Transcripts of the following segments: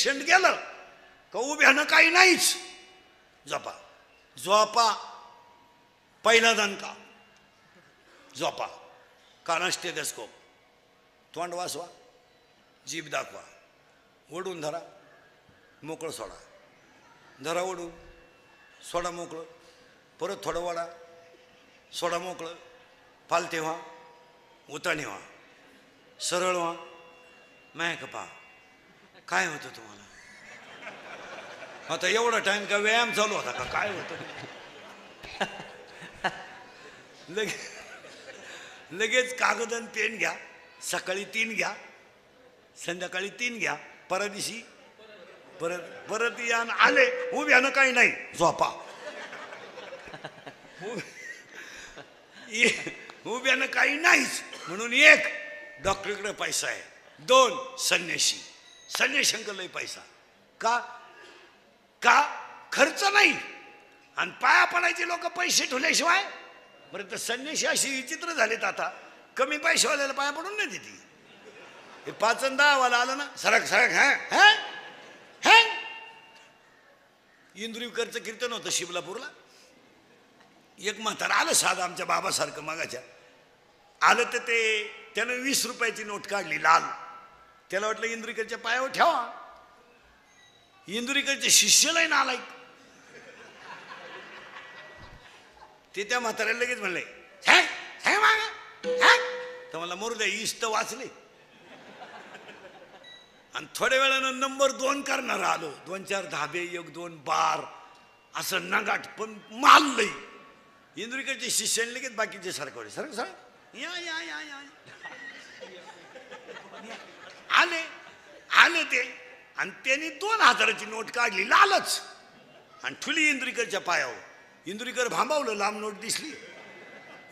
Patient गेलं का उभ्यानं काही नाहीच. झोपा झोपा, पहिला दणका झोपा, काना स्टेथोस्कोप, तोंड वाचवा, जीभ दाखवा, ओढून धरा, मोकळं सोडा, धरा ओढून, सोडा मोकळं, परत थोडं वाडा, सोडा मोकळं, पालथे व्हा, उताणी व्हा, सरळ व्हा, मॅक पहा. काय होतं तुम्हाला आता? एवढा टाइम का व्यायाम चालू होता का? काय होतं? लगेच कागद आणि पेन घ्या, सकाळी 3 घ्या, संध्याकाळी 3 घ्या, परदिवशी परत या. आले उभ्यानं काही नाही, झोपा. उभ्यानं काही नाहीच म्हणून 1 डॉक्टरकडे पैसा आहे, 2 संन्याशी, संन्याशांकडे पैसा. का का खर्च नाही. आणि पाया पडायचे लोक पैसे ठेवल्याशिवाय. बरं तर संन्याशी अशी विचित्र झालेत आता, कमी पैशावाल्याला पाया पडून नाही देते. हे 5 आणि 10 वाला आलं ना, सरक सरक. हा इंद्रिवकरचं कीर्तन होतं शिबलापूरला. एक म्हातारा आलं साधं आमच्या बाबासारखं मागाच्या आलं, तर ते त्यानं 20 रुपयाची नोट काढली लाल. त्याला वाटलं इंद्रिकरच्या पायावर ठेवा. इंदुरीकडचे शिष्यलाही नालायक. ते त्या म्हाताऱ्याला लगेच म्हणले तर मला मरू द्या, इष्ट वाचले. आणि थोड्या वेळानं नंबर 2 करणार आलो. 2-4 धाबे, 1-2 बार, असं नगाट पण मारलंय. इंदुरीकडचे शिष्याने लगेच बाकीचे सरकवले, सरक सरक या या या या आले आले ते. आणि त्यांनी 2000ची नोट काढली लालच आणि ठुली इंद्रिकरच्या पायावर. इंद्रिकर भांबावलं, लांब नोट दिसली.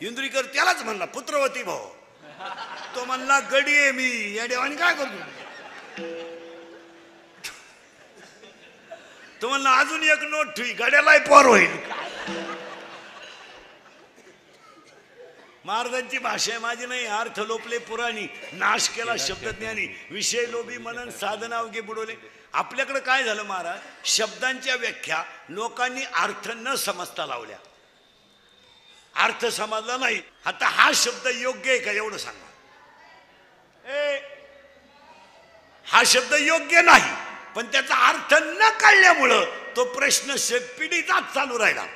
इंद्रिकर त्यालाच म्हणला पुत्रवती भाऊ. तो म्हणला गडी आहे मी, या देवाने काय करतो. तो म्हणला अजून 1 नोट ठुई, गड्यालाही पोर होईल. महाराजांची भाषा आहे, माझी नाही. अर्थ लोपले पुराणी, नाश केला शब्दज्ञानी, विषय लोभी मनन साधना अवघे बुडवले. आपल्याकडे काय झालं महाराज, शब्दांच्या व्याख्या लोकांनी अर्थ न समजता लावल्या. अर्थ समजला नाही. आता हा शब्द योग्य आहे का एवढं सांगा. हा शब्द योग्य नाही, पण त्याचा अर्थ न कळल्यामुळं तो प्रश्न पिढीचाच चालू राहिला.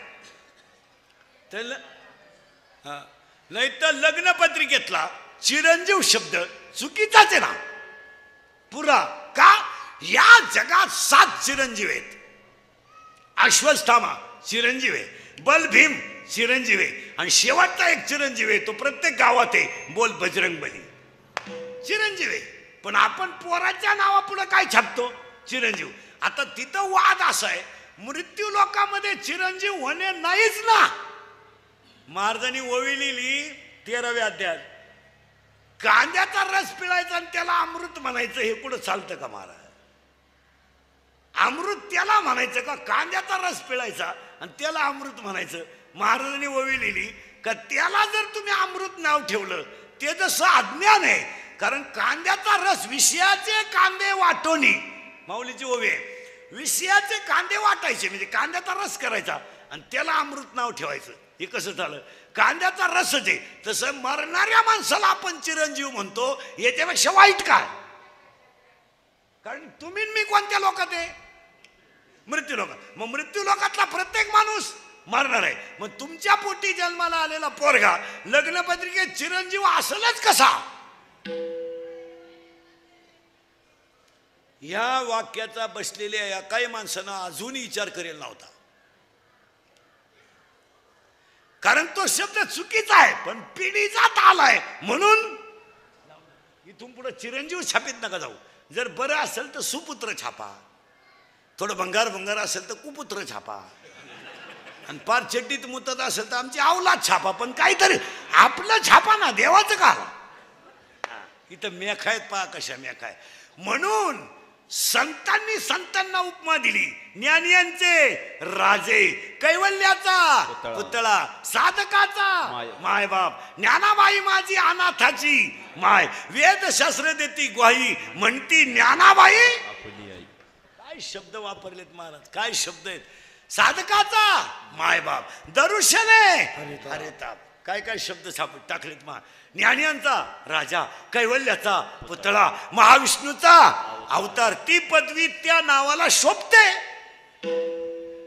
त्याला नाही तर लग्नपत्रिकेतला चिरंजीव शब्द चुकीचाच आहे ना पुरा. का? या जगात 7 चिरंजीव आहेत. अश्वत्थामा चिरंजीव आहे, बलभीम चिरंजीव आहे, आणि शेवटचा एक चिरंजीव आहे, तो प्रत्येक गावात आहे, बोल बजरंगबली चिरंजीव आहे. पण आपण पोराच्या नावापुढे काय छापतो? चिरंजीव. आता तिथं वाद असा आहे, मृत्यू लोकांमध्ये चिरंजीव होणे नाहीच ना. महाराजांनी ओवी लिहिली 13व्या अध्यायात, कांद्याचा रस पिळायचा आणि त्याला अमृत म्हणायचं. हे कुठं चालतं का महाराज? अमृत त्याला म्हणायचं का? कांद्याचा रस पिळायचा आणि त्याला अमृत म्हणायचं. महाराजांनी ओवी लिहिली का त्याला जर तुम्ही अमृत नाव ठेवलं ते जसं अज्ञान आहे. कारण कांद्याचा रस, विषयाचे कांदे वाटोनी, माऊलीची ओवी आहे, विषयाचे कांदे वाटायचे म्हणजे कांद्याचा रस करायचा आणि त्याला अमृत नाव ठेवायचं. हे कसं झालं? कांद्याचा रस आहे. तसं मरणाऱ्या माणसाला आपण चिरंजीव म्हणतो, याच्यापेक्षा वाईट काय? कारण तुम्ही मी कोणत्या लोकात आहे? मृत्यू लोकात. मग मृत्यू लोकातला प्रत्येक माणूस मरणार आहे. मग तुमच्या पोटी जन्माला आलेला पोरगा लग्नपत्रिकेत चिरंजीव असेलच कसा? या वाक्याचा बसलेल्या या काही माणसानं अजूनही विचार करेल नव्हता. कारण तो शब्द चुकीचा आहे, पण पिढीजात आलाय म्हणून इथून पुढे चिरंजीव छापीत नका जाऊ. जर बरं असेल तर सुपुत्र छापा, थोडं भंगार असेल तर कुपुत्र छापा, आणि पार चड्डीत मुतत असेल तर आमची अवलाद छापा, पण काहीतरी आपलं छापा ना. देवाचं का? इथं मेखायत पहा कशा मेखाय. म्हणून संतांनी संतांना उपमा दिली. ज्ञानियांचे राजे, कैवल्याचा पुतळा, साधकाचा मायबाप, ज्ञानाबाई माझी अनाथाची माय, वेदशास्त्र देती ग्वाही म्हणती ज्ञानाबाई काय शब्द वापरलेत महाराज, काय शब्द आहेत. साधकाचा मायबाप, दरुशने हरिताप, काय काय शब्द टाकलेत मा. ज्ञानियांचा राजा, कैवल्याचा पुतळा, महाविष्णूचा अवतार. ती पदवी त्या नावाला शोभते.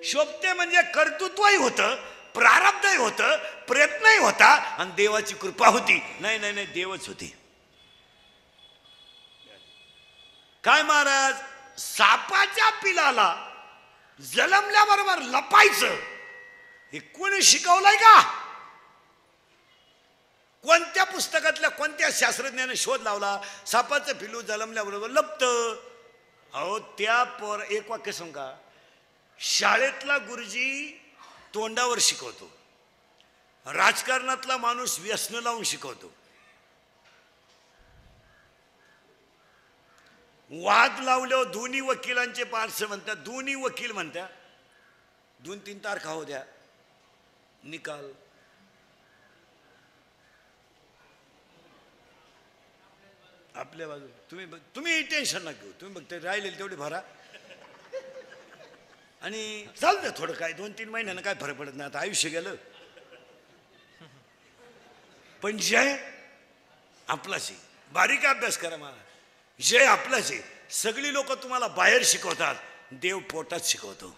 शोभते म्हणजे कर्तृत्वही होतं, प्रारब्धही होतं, प्रयत्नही होता आणि देवाची कृपा होती. नाही नाही नाही, देवच होती. काय महाराज, सापाच्या पिलाला जलमल्याबरोबर लपायचं हे कोणी शिकवलंय का? कोणत्या पुस्तकातल्या कोणत्या शास्त्रज्ञाने शोध लावला सापाचं पिलू जलमल्याबरोबर लपतं? अहो त्या एक वाक्य सांगा, शाळेतला गुरुजी तोंडावर शिकवतो, राजकारणातला माणूस व्यसन लावून शिकवतो, वाद लावल्यावर दोन्ही वकिलांचे पार्श्व म्हणतात, दोन्ही वकील म्हणतात 2-3 तारखा हो द्या निकाल. आपल्या बाजू तुम्ही टेन्शन नका घेऊ, तुम्ही बघते राहिलेले तेवढे भरा आणि चालतं थोडं. काय 2-3 महिन्यानं काय फरक पडत नाही, आता आयुष्य गेलं. पण जय आपलाच आहे. बारीक अभ्यास करा मला, जय आपलाच आहे. सगळी लोक तुम्हाला बाहेर शिकवतात, देव पोटात शिकवतो.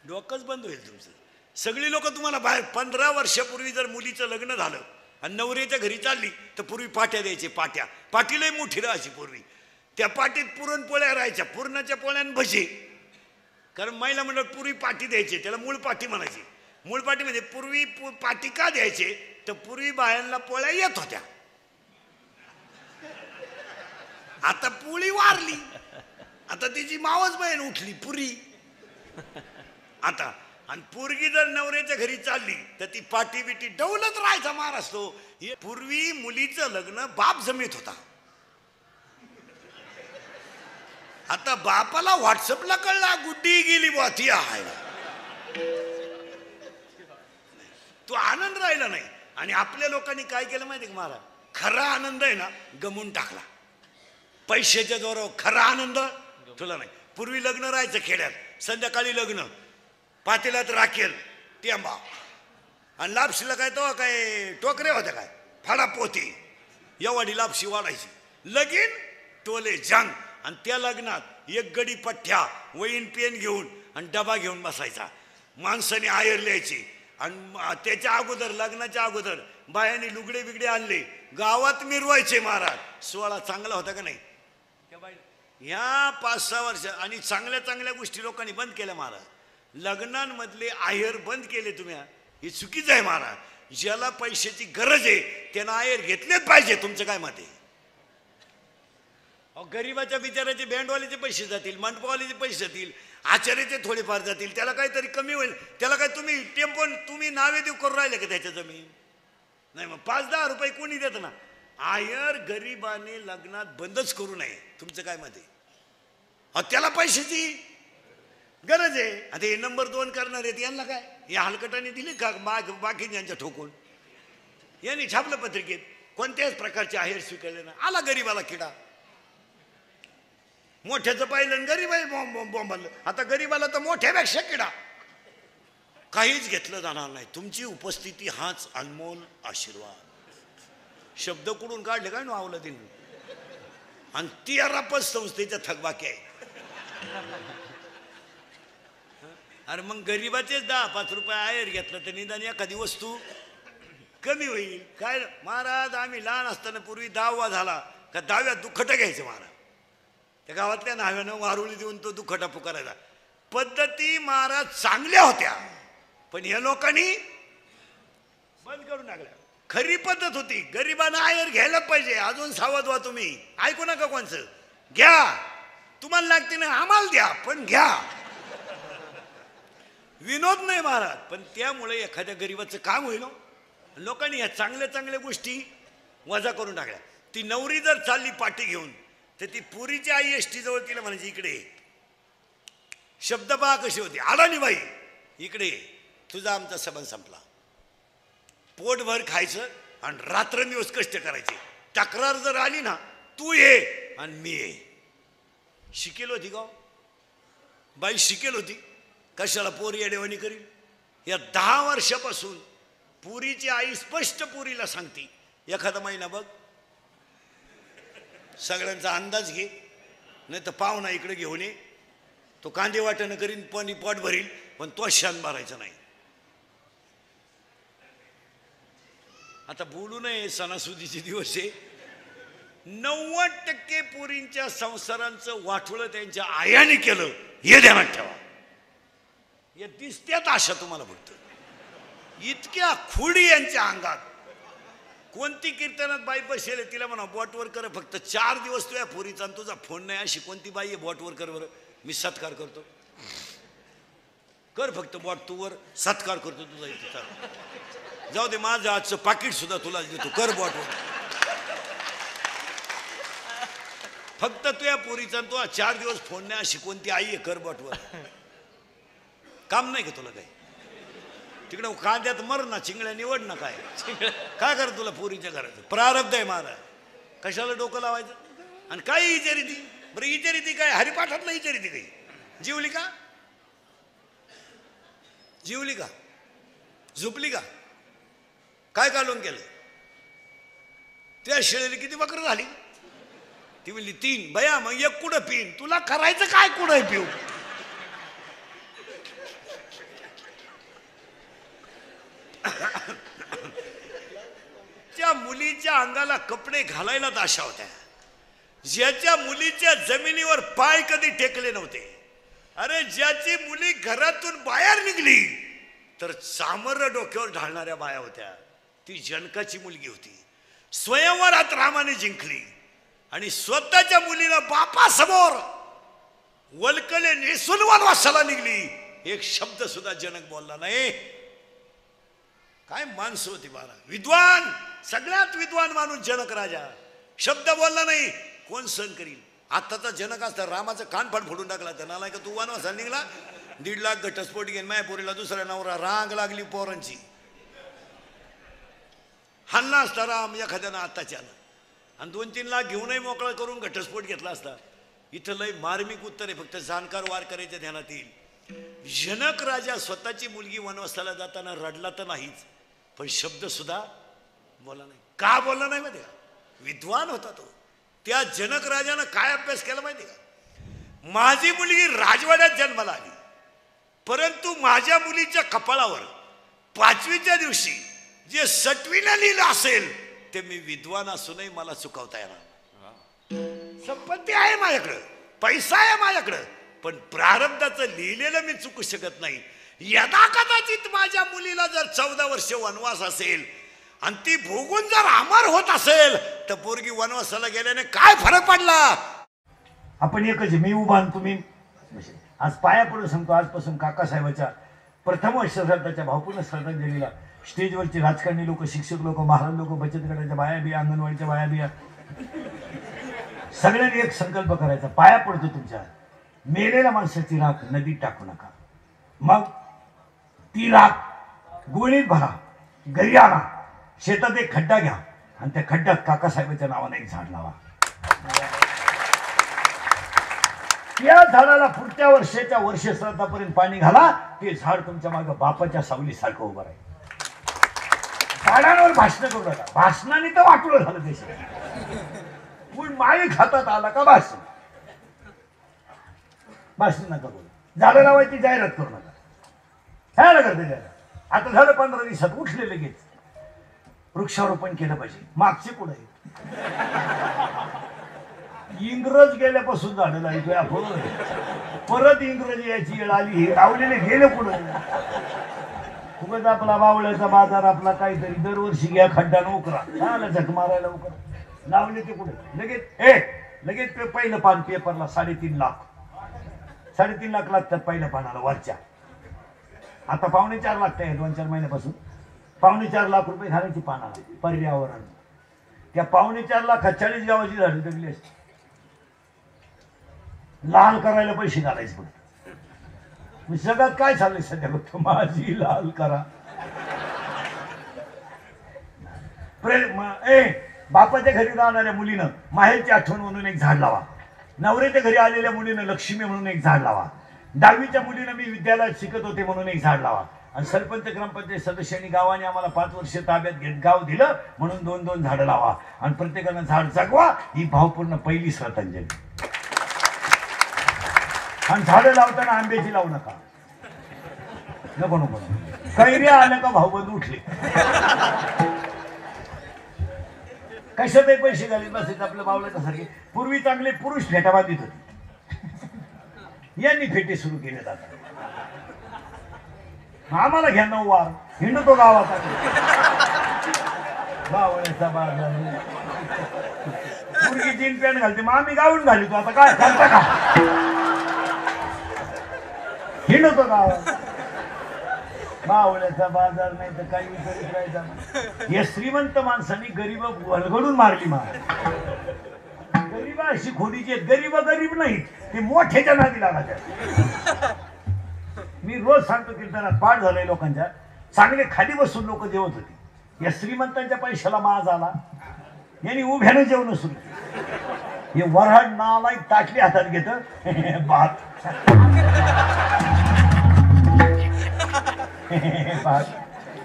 डोकंच बंद होईल तुमचं. सगळी लोक तुम्हाला बाहेर. 15 वर्षापूर्वी जर मुलीचं लग्न झालं आणि नवऱ्याच्या घरी चालली तर पूर्वी पाट्या द्यायचे. पाटीलाही मोठी राहायची पूर्वी. त्या पाटीत पुरणपोळ्या राहायच्या, पुरणाच्या पोळ्यान भजी. कारण महिला मंडळ पूर्वी पाटी द्यायचे, त्याला मूळ पाटी म्हणायची. मूळ पाटी म्हणजे पूर्वी पाटी का द्यायचे तर पूर्वी बायांना पोळ्या येत होत्या. आता पोळी वारली, आता तिची मावस बहीण उठली पुरी. आता आणि पोरगी जर नवऱ्याच्या घरी चालली तर ती पाटी बिटी डवलत राहायचा मार असतो. पूर्वी मुलीचं लग्न बाप जमीत होता. आता बापाला व्हॉट्सअपला कळला गुड्डी गेली बुवा, ती आहे. तो आनंद राहिला नाही. आणि आपल्या लोकांनी काय केलं माहिती का महाराज, खरा आनंद आहे ना गमून टाकला. पैशाच्या जोरावर खरा आनंद तुला नाही. पूर्वी लग्न राहायचं खेड्यात, संध्याकाळी लग्न, पातेल्यात राखेल टेंबा आणि लापशीला काय तो काय टोकरे होत्या काय फाडा पोती, एवढी लापशी वाढायची. लगीन टोले जंग. आणि त्या लग्नात एक गडी पठ्ठ्या वहीन पेन घेऊन आणि डबा घेऊन बसायचा. माणसाने आयर लिहायची. आणि त्याच्या अगोदर लग्नाच्या अगोदर बायांनी लुगडे बिगडे आणले, गावात मिरवायचे महाराज. सोहळा चांगला होता का नाही? ह्या 5-6 वर्ष आणि चांगल्या चांगल्या गोष्टी लोकांनी बंद केल्या महाराज. लग्नांमधले आयर बंद केले तुम्ही, हे चुकीचं आहे महाराज. ज्याला पैशाची गरज आहे त्यानं आयर घेतलेच पाहिजे. तुमचं काय मत आहे? गरीबाच्या बिचाराचे बँडवाल्याचे पैसे जातील, मंडपवाल्याचे पैसे जातील, आचार्याचे थोडेफार जातील, त्याला काहीतरी कमी होईल. त्याला काय तुम्ही टेम्पोन तुम्ही नावे देऊ करून राहिले का त्याच्या जमीन? नाही, मग 5-10 रुपये कोणी देत ना. आयर गरीबाने लग्नात बंदच करू नये. तुमचं काय मत आहे? त्याला पैशाची गरज आहे. आता हे नंबर 2 करणार आहेत, यांना काय या हलकटाने दिली का बाकी यांच्या ठोकून? यांनी छापलं पत्रिकेत कोणत्याच प्रकारचे आहेर स्वीकारले ना. आला गरीबाला किडा. मोठ्याचं पाहिलं गरीबाई बोंबालं. आता गरीबाला तर मोठ्यापेक्षा किडा. काहीच घेतलं जाणार नाही. तुमची उपस्थिती हाच अनमोल आशीर्वाद. शब्द कुठून काढले काय आवलं दिन. आणि 13 संस्थेच्या थकबाकी आहे. अरे मग गरीबाचेच 10-5 रुपये आयर घेतलं तर निदान एखादी वस्तू कमी होईल. काय महाराज, आम्ही लहान असताना पूर्वी 10वा झाला का 10व्यात दुखटं घ्यायचं महाराज. त्या गावातल्या नाव्यानं वारुळी देऊन तो दुखटा पुकारायचा. पद्धती महाराज चांगल्या होत्या, पण या लोकांनी बंद करून टाकल्या. खरी पद्धत होती, गरिबांना आयर घ्यायला पाहिजे. अजून सावध व्हा तुम्ही. ऐकू नका कोणचं. घ्या, तुम्हाला लागते ना आम्हाला द्या, पण घ्या. विनोद नाही महाराज, पण त्यामुळे एखाद्या गरीबाचं काम होईल. लोकांनी या चांगल्या चांगल्या गोष्टी वजा करून टाकल्या. ती नवरी जर चालली पाठी घेऊन तर ती पुरीची आई एसटी जवळ तिला म्हणायची इकडे. शब्द पहा कशी होती. अडाणी बाई इकडे, तुझा आमचा संबंध संपला. पोटभर खायचं आणि रात्रंदिवस कष्ट करायचे. तक्रार जर आली ना, तू ये आणि मी ये. शिकेल होती का? बाई शिकेल होती, कशाला पोरी अडेवाणी करील? या 10 वर्षापासून पुरीची आई स्पष्ट पुरीला सांगते, एखादा महिना बघ, सगळ्यांचा अंदाज घे, नाही तर पाहुणा इकडे घेऊन ये, तो कांदे वाटणं करीन, पण पोट भरील, पण तो शान मारायचा नाही. आता बोलू नये, सणासुदीचे दिवस आहे. 90% पोरींच्या संसारांचं वाटोळं त्यांच्या आयाने केलं, हे ध्यानात ठेवा. या दिसत्यात आशा तुम्हाला फक्त. इतक्या खुडी यांच्या अंगात. कोणती कीर्तनात बाई बसेल तिला म्हणा बोटवर कर, फक्त 4 दिवस तुझ्या पोरीचा आणि तुझा फोन नाही, अशी कोणती बाई आहे बोटवर कर बरं, मी सत्कार करतो. कर फक्त बोट तू वर, सत्कार करतो तुझा इथे. जाऊ दे, माझं आजचं पाकिट सुद्धा तुला देतो, कर बोटवर. फक्त तुझ्या पोरीचा तुझा 4 दिवस फोन नाही, अशी कोणती आई आहे, कर बोटवर. काम नाही का तुला काही? तिकडे कांद्यात मर ना, चिंगड्या निवड ना, काय कर तुला पोरीच्या घराचं प्रारब्ध आहे महाराज. कशाला डोकं लावायचं? आणि काय इचारिती बरं? इचारिती काय? हरिपाठातलं इचारिती काही? जीवली का? जीवली का? झोपली का? काय कालवून केलं? त्या शेळीला किती बकरं झाली? ती म्हणली 3. बया मग 1 कुठं पिन? तुला करायचं काय कुठं पिऊ? त्या मुलीच्या अंगाला कपडे घालायला दाशा होत्या, ज्याच्या मुलीच्या जमिनीवर पाय कधी टेकले नव्हते. अरे ज्याची मुली घरातून बाहेर निघली तर चामर डोक्यावर ढाळणाऱ्या बाया होत्या. ती जनकाची मुलगी होती, स्वयंवरात रामाने जिंकली आणि स्वतःच्या मुलीला बापासमोर वल्कले नेसून वनवासाला निघली. एक शब्द सुद्धा जनक बोलला नाही. काय माणसं होती बाळा, विद्वान, सगळ्यात विद्वान माणूस जनक राजा. शब्द बोलला नाही, कोण सहन करील? आत्ताचा जनक असता रामाचं कानफाड फोडून टाकला. तर नालाय का तू वनवासाला निघला, 1.5 लाख घटस्फोट घेऊन मायापुरीला दुसऱ्या नवरा, रांग लागली पोरांची. हल्ला असता राम एखाद्यानं आत्ताच्यानं, आणि 2-3 लाख घेऊनही मोकळा करून घटस्फोट घेतला असता. इथं लय मार्मिक उत्तर आहे, फक्त जाणकार वार करायच्या ध्यानात येईल. जनक राजा स्वतःची मुलगी वनवासाला जाताना रडला तर नाहीच, पण शब्द सुद्धा बोला नाही. का बोलला नाही माहिती का? विद्वान होता तो. त्या जनक राजानं काय अभ्यास केला माहिती का? माझी मुलगी राजवाड्यात जन्माला आली, परंतु माझ्या मुलीच्या कपाळावर 5वीच्या दिवशी जे 6वीला लिहिलं असेल ते मी विद्वान असूनही मला चुकवता येणार. संपत्ती आहे माझ्याकडं, पैसा आहे माझ्याकडं, पण प्रारब्धाचं लिहिलेलं मी चुकू शकत नाही. यदा कदाचित माझ्या मुलीला जर 14 वर्ष वनवास असेल आणि ती भोगून जर अमर होत असेल तर पोरगी वनवासाला गेल्याने काय फरक पडला? आपण एकच, मी उभा तुम्ही. आज पाया पडून सांगतो, आजपासून काकासाहेबाच्या प्रथम वर्ष श्राद्धाच्या भावपूर्ण श्रद्धांजलीला स्टेजवरची राजकारणी लोक, शिक्षक लोक, महाराज लोक, बचत गटाच्या बाया बिया, अंगणवाडीच्या बाया बिया, सगळ्यांनी एक संकल्प करायचा. पाया पडतो तुमच्या, मेलेल्या माणसाची राख नदीत टाकू नका. मग ती राख गोणीत भरा, घरी आणा, शेतात एक खड्डा घ्या आणि त्या खड्ड्यात काकासाहेबाच्या नावाने एक झाड लावा. त्या झाडाला पुढच्या वर्षाच्या वर्षश्राद्धापर्यंत पाणी घाला. ते झाड तुमच्या मागे बापाच्या सावलीसारखं उभं राहील. झाडांवर भाषण करू नका. भाषणाने तर वाटलं झालं देश. पण माई खातात आला का भाषण? भाषण नका बोलू. झाडं लावायची जाहिरात करू नका. ह्याला करते जाहिरात. आता झालं 15 दिवसात उठले लगेच. वृक्षारोपण केलं पाहिजे. मागचे पुढे इंग्रज गेल्यापासून झाडं लावतोय आपण. परत इंग्रजी याची वेळ आली, हे लावलेले गेले पुढे. खूपच आपला बावळ्याचा बाजार आपला काहीतरी दरवर्षी घ्या खड्डा नोकरा, झालं झक मारायला उकरा. लावले ते पुढे लगेच लगेच पहिलं पान पेपरला 3.5 लाख 3.5 लाख लागतात पहिल्या पानाला वरच्या. आता 4.25 लाख आहे 2-4 महिन्यापासून. 4.25 लाख रुपये घालायची पानाला पर्यावरण. त्या 4.25 लाखात 40 गावाची झाडी जगली असते. लाल करायला पैसे घालायचे पुढे. मी जगात काय चाललंय सध्या फक्त माझी लाल करा. बापाच्या घरी राहणाऱ्या मुलीनं माहेरची आठवण म्हणून एक झाड लावा. नवऱ्याच्या घरी आलेल्या मुलीनं लक्ष्मी म्हणून एक झाड लावा. 10वीच्या मुलीनं मी विद्यालयात शिकत होते म्हणून एक झाड लावा. आणि सरपंच ग्रामपंचायत सदस्यांनी गावाने आम्हाला 5 वर्ष ताब्यात घेत गाव दिलं म्हणून 2-2 झाडं लावा आणि प्रत्येकानं झाड जगवा. ही भावपूर्ण पहिली श्रद्धांजली. आणि झाडं लावताना आंब्याची लावू नका. नको नको कैऱ्या आल्या का भाऊबंद उठले. कशातही पैसे घालीत बसायचे आपल्या बावळ्यासारखे. पूर्वी चांगले पुरुष फेटा बांधित होते. यांनी फेटे सुरू केले जातात. आम्हाला घ्या 9 वार हिंडतो गावात. बावळ्याचा बाजार मुलगी जीन पॅन्ट घालते मग आम्ही गावून घालितो. आता काय करता का हिंडतो गावात. बावळ्याचा बाजार नाही तर काही विचारित राहायचा. या श्रीमंत माणसांनी गरीब वलगडून मारली. गरीब अशी खोडीची आहेत. गरीब नाहीत ते मोठ्याच्या नादी लागायच्या. मी रोज सांगतो कीर्तनात पाठ झालंय लोकांच्या. चांगले खाली बसून लोक जेवत होती. या श्रीमंतांच्या पैशाला माज आला. यांनी उभ्यानं जेवण सुरू केलं. हे वऱ्हाड नालायक ताटली हातात घेत भात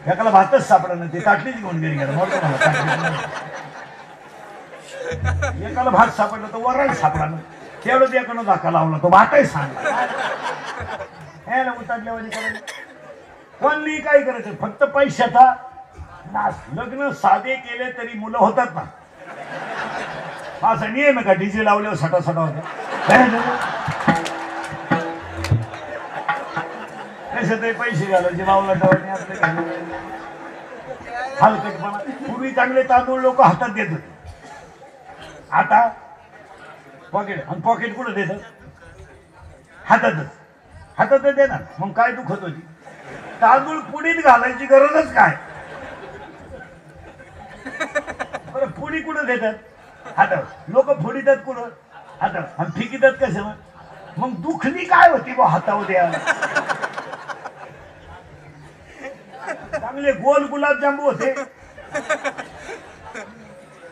एकाला भातच सापडा ते ताटलीच घेऊन घरी गेला. एकाला भात सापडला तर वरण सापडा तेवढं एकानं धक्का लावला तो भातही सांगला. उतरल्यावर कोणी काय करायचं फक्त पैशाचा नाश. लग्न साधे केले तरी मुलं होतात ना. असं नियम का डीजे लावल्यावर सटा होता. तरी पैसे घालायचे बावला टावरने आपले हलकटपणा. पूर्वी चांगले तांदूळ लोक हातात देत होते. आता पॉकेट. आणि पॉकेट कुठं देतात? हातातच देणार. मग काय दुखत होती? तांदूळ पुडीत घालायची गरजच काय? बरं पुडी कुठं देतात? हातात. लोक फुडितात कुठं? हातात. आणि फिकितात कसं? मग दुखली काय होती बा हातावर द्यायला? चांगले गोल गुलाबजांबू होते.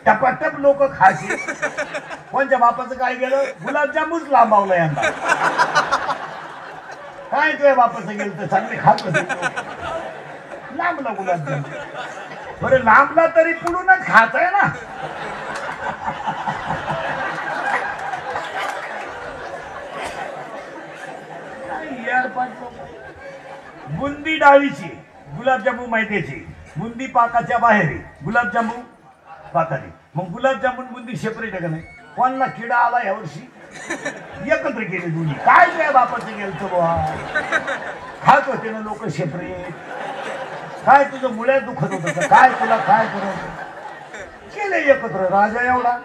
टपाटप लोक खायचे. कोणत्या बापाचं काय गेलं? गुलाबजांबूच लांबावलं यंदा. काय तुझ्या बापाचं गेलं तर चांगले खात होते. लांबला गुलाबजांबू. बरं लांबला तरी पुढूनच खायचंय ना. बुंदी डाळीची गुलाबजामू मैद्याची. बुंदी पाकाच्या बाहेर गुलाबजामू पाकाने. मग गुलाबजामुन बुंदी सेपरेट आहे का नाही? कोणाला किडा आला यावर्षी एकत्र केले दोन्ही. काय काय बापाचं गेलं बुवा. खात होते ना लोक सेपरेट. काय तुझं मुळ्यात दुखत होत काय? तुला काय करायचं केले एकत्र. राजा एवढा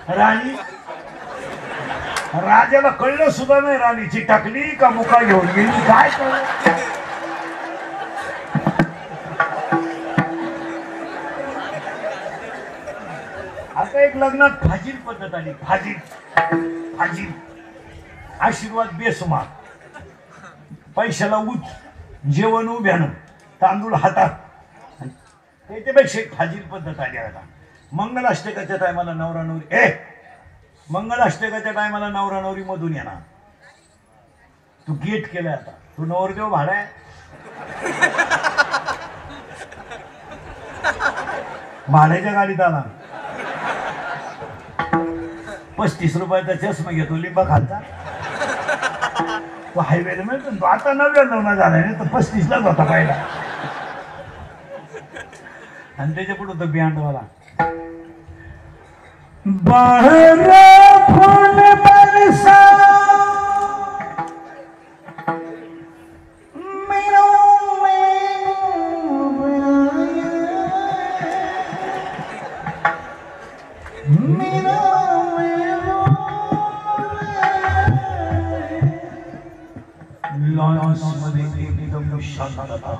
राणी. राजाला कळलं सुद्धा नाही राणीची टाकली का मुका घेऊन गेली. काय कळलं? आता एक लग्नात फाजील पद्धत आली. फाजील आशीर्वाद बेसुमार. पैशाला उच, जेवण उभ्यानं, तांदूळ हातात. त्याच्यापेक्षा एक फाजील पद्धत आली. आता मंगलाष्टकाच्या टायमाला नवरा नवरी मंगलाष्टकाच्या टायमाला नवरा नवरी मधून येणार. तू गेट केलंय आता. तू नवरदेव भाडा आहे. भाड्याच्या गाडीत आला. 35 रुपयाचा चष्मा घेतो लिंबा खालचा. तो हायवेला मिळतो. तो आता 99 झाला नाही तर 35लाच होता पहिला. आणि त्याच्या पुढे होतं बँडवाला. बाहेर फूल बरसा लॉन्समध्ये एकदम शांतता.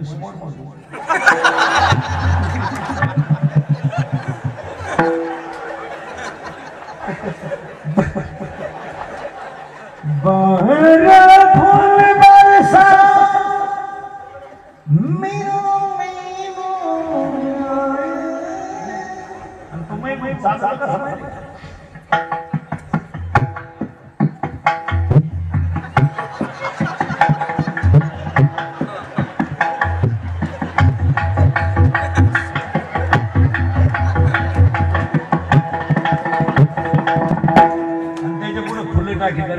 वन्स मोर म्हणतो. बाहर फूल बरसा मीनू मीनू आणि तुम्ही चालता कसं माहिती का?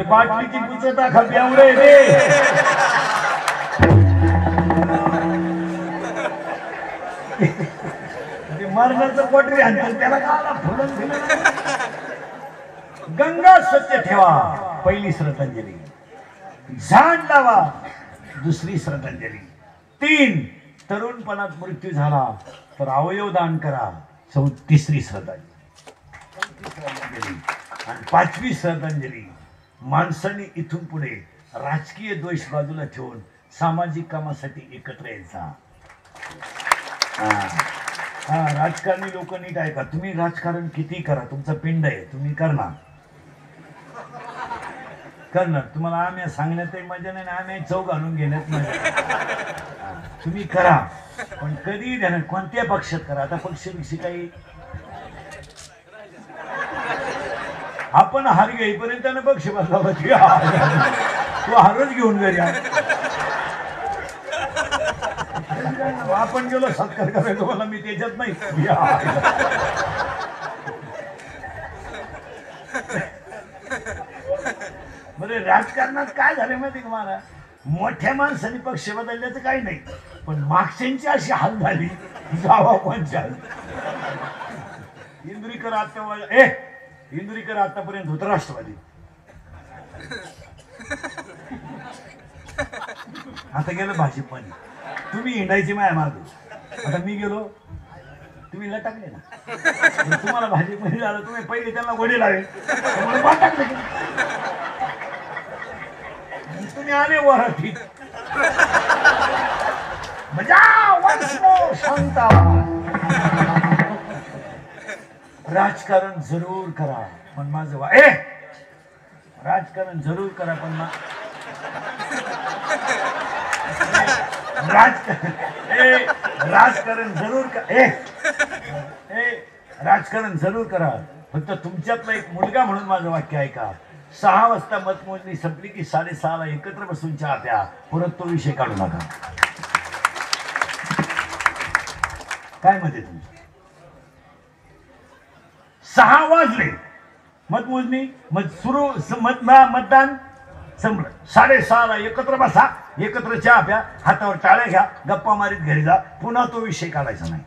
बाटलीची पुचं टाका एवढे रे. मरणाचं पोटरी आणतात त्याला गाला फुलं दिलं. गंगा स्वच्छ ठेवा पहिली श्रद्धांजली. झाड लावा दुसरी श्रद्धांजली. 3 तरुणपणात मृत्यू झाला तर अवयव दान करा तिसरी श्रद्धांजली. आणि 5वी श्रद्धांजली माणसाने इथून पुढे राजकीय द्वेष बाजूला ठेवून सामाजिक कामासाठी एकत्र यायचा. राजकारणी लोक नीट ऐका. तुम्ही राजकारण किती करा तुमचा पिंड आहे तुम्ही करणार. तुम्हाला आम्ही सांगण्यातही मजा नाही आम्ही चव घालून घेण्यात मजा. तुम्ही करा पण कधी ध्यान कोणत्या पक्षात करा. आता पक्षाविषयी काही आपण हार घेईपर्यंत त्यानं पक्ष बसला तू हारच घेऊन घरी. आपण गेलो सत्कार करायचो मला मी त्याच्यात नाही. बरे राजकारणात काय झाले माहिती का मला. मोठ्या माणसाने पक्ष बदलल्याचं काही नाही पण मागच्यांची अशी हाल झाली जावा पंचायत. इंदुरीकर आता इंदुरीकर आतापर्यंत होतं राष्ट्रवादी. आता गेलं भाजपमध्ये. तुम्ही हिंडायची माया माग. आता मी गेलो तुम्ही लटकले ना. तुम्हाला भाजपमध्ये झालं तुम्ही पहिले त्यांना गोडे लावे तुम्ही आले वराठीत. शांता राजकारण जरूर करा पण माझं राजकारण जरूर करा पण राजकारण जरूर राजकारण जरूर करा. फक्त तुमच्यातला एक मुलगा म्हणून माझं वाक्य ऐका. 6 वाजता मतमोजणी संपली की 6:30ला एकत्र बसून चहा प्या. परत तो विषय काढू नका. काय मत आहे तुमचं? 6 वाजले मतमोजणी मतदान संपलं. 6:30ला एकत्र बसा एकत्र चहा प्या हातावर टाळ्या घ्या गप्पा मारीत घरी जा. पुन्हा तो विषय काढायचा नाही.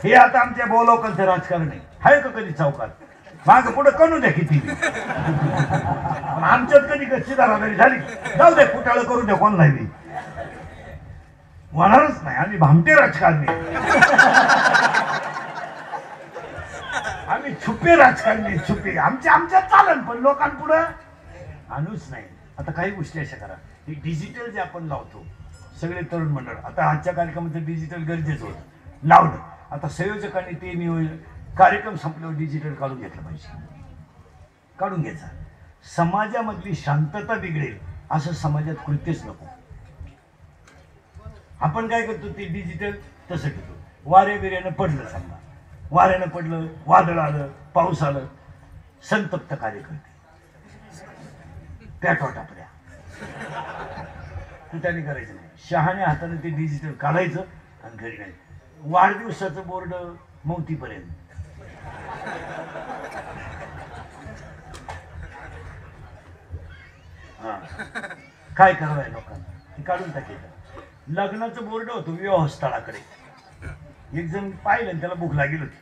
हे आता आमच्या बोलोकलचं राजकारण आहे का कधी चौकात माग पुढे करू द्या किती. आमच्यात कधी गच्ची दारादारी झाली जाऊ दे कुटाळ करू द्या कोण नाही होणारच नाही. आम्ही भामटे राजकारणी आम्ही छुपे राजकारणी छुपे आमच्यात चालन पण लोकांपुढे आणूच नाही. आता काही गोष्टी अशा करा ही डिजिटल जे आपण लावतो सगळे तरुण मंडळ. आता आजच्या कार्यक्रमाचं डिजिटल गरजेचं होतं लावलं. आता संयोजकांनी ते नियोजन कार्यक्रम संपल्यावर डिजिटल काढून घेतलं पाहिजे. काढून घ्यायचा. समाजामधली शांतता बिघडेल असं समाजात कृत्यच नको. आपण काय करतो ते डिजिटल तसं घेतो. वाऱ्या बिऱ्यानं पडलं समजा वाऱ्यानं पडलं वादळ आलं पाऊस आलं संतप्त कार्यकर्ते पॅटवा टापल्या त्याने करायचं नाही. शहाण्या हाताने ते डिजिटल काढायचं आणि घरी नाही. वाढदिवसाचं बोर्ड मौतीपर्यंत काय करावं लोकांना ते काढून टाकायचं. लग्नाचं बोर्ड होतं विवाहस्थळाकडे. एक जण पाहिलं त्याला भूक लागेल होती.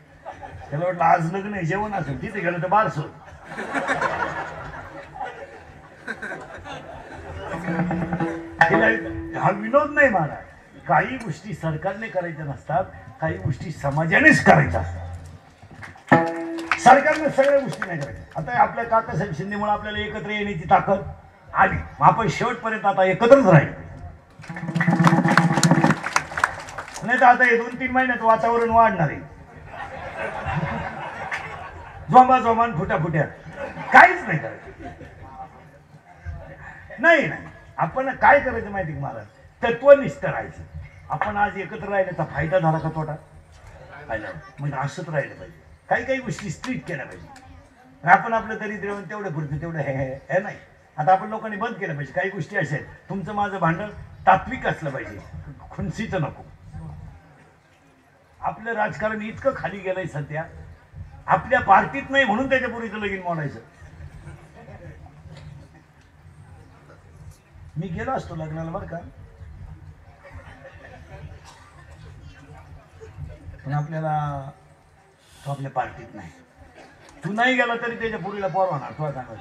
त्याला वाटलं आज लग्न आहे जेवण असेल. तिथे गेलं तर बारस. हा विनोद नाही मला. काही गोष्टी सरकारने करायच्या नसतात काही गोष्टी समाजानेच करायच्या असतात. सरकारने सगळ्या गोष्टी नाही करायच्या. आता आपल्या काकासाहेब शिंदेमुळे आपल्याला एकत्र येण्याची ताकद आली. आपण शेवटपर्यंत आता एकत्रच राहील. नाही तर आता हे 2-3 महिन्यात वातावरण वाढणार आहे. झोंबा फुट्या काहीच नाही करायचं. नाही आपण काय करायचं माहिती का महाराज, तत्वनिष्ठ राहायचं. आपण आज एकत्र राहिल्याचा फायदा झाला का तोटा? म्हणजे असंच राहिलं पाहिजे. काही गोष्टी स्ट्रिक्ट केल्या पाहिजे. आपण आपलं तरी तेवढं पुरतं तेवढं हे नाही. आता आपण लोकांनी बंद केलं पाहिजे. काही गोष्टी अशा आहेत, तुमचं माझं भांडण तात्विक असलं पाहिजे, खुनसीचं नको. आपलं राजकारण इतकं खाली गेलंय सध्या, आपल्या पार्टीत नाही म्हणून त्याच्या पुरीचं लगीन मोडायचं. मी गेलो असतो लग्नाला बरं का, पण आपल्याला तो आपल्या पार्टीत नाही. तू नाही गेला तरी त्याच्या पुरीला पोरवणार. तुला सांगत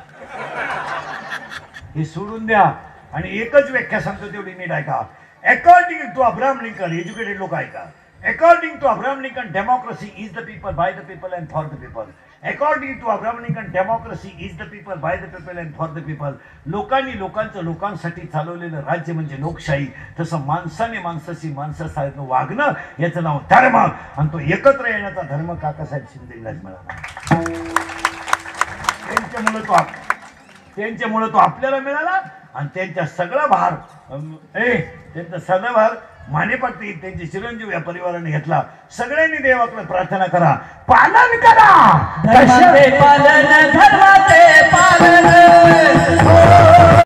हे सोडून द्या. आणि एकच व्याख्या सांगतो तेवढी नीट ऐका. According to Abraham Lincoln, educated लोक ऐका. According to Abraham Lincoln, democracy is the people, by the people and for the people. According to Abraham Lincoln, democracy is the people, by the people and for the people. लोकांनी लोकांसाठी चालवलेलं राज्य म्हणजे लोकशाही. तसं माणसाने माणसाशी माणसासारखं वागणं याचं नाव धर्म. आणि तो एकत्र येण्याचा धर्म काकासाहेब शिंदेलाच मिळाला. त्यांच्यामुळे तो आपल्याला मिळाला. आणि त्यांचा सगळा भार त्यांचा सगळा भार माने पाटील त्यांचे चिरंजीव या परिवाराने घेतला. सगळ्यांनी देवाकडे प्रार्थना करा, पालन करा. धर्माचे पालन